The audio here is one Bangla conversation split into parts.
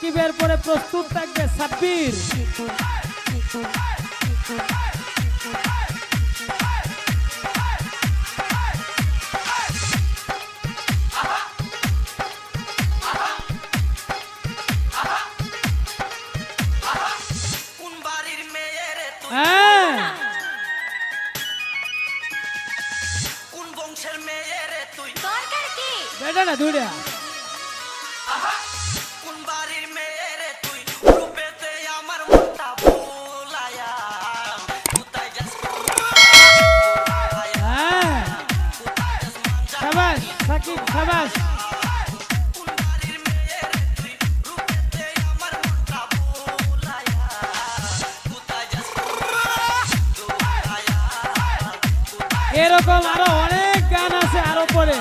সাকিবের পরে প্রস্তুত থাকবে সাব্বির। বেটা না দুইটা কোন বাড়ির মেয়ে রে তুই রূপেতে আমার মনটা ভুলায়া কোথায় যাস শাবাশ সাকিব শাবাশ। কোন বাড়ির মেয়ে রে তুই রূপেতে আমার মনটা ভুলায়া কোথায় যাস এরকম আরো অনেক গান আছে আরো পরে।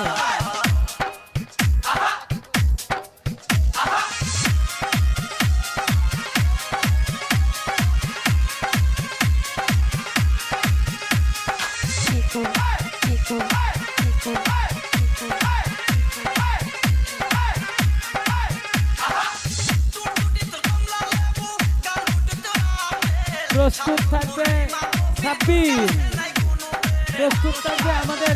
প্রস্তুত থাকবে সাব্বির, প্রস্তুত থাকবে আমাদের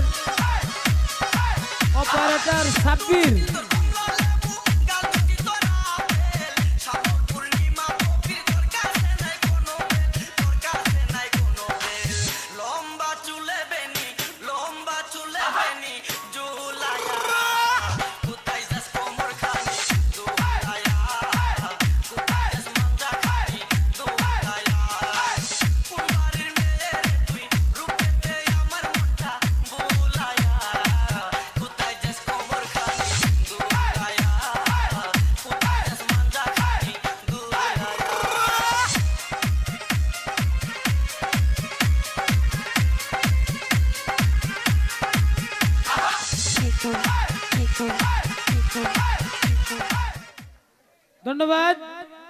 অপারেটর সাব্বির। ধন্যবাদ।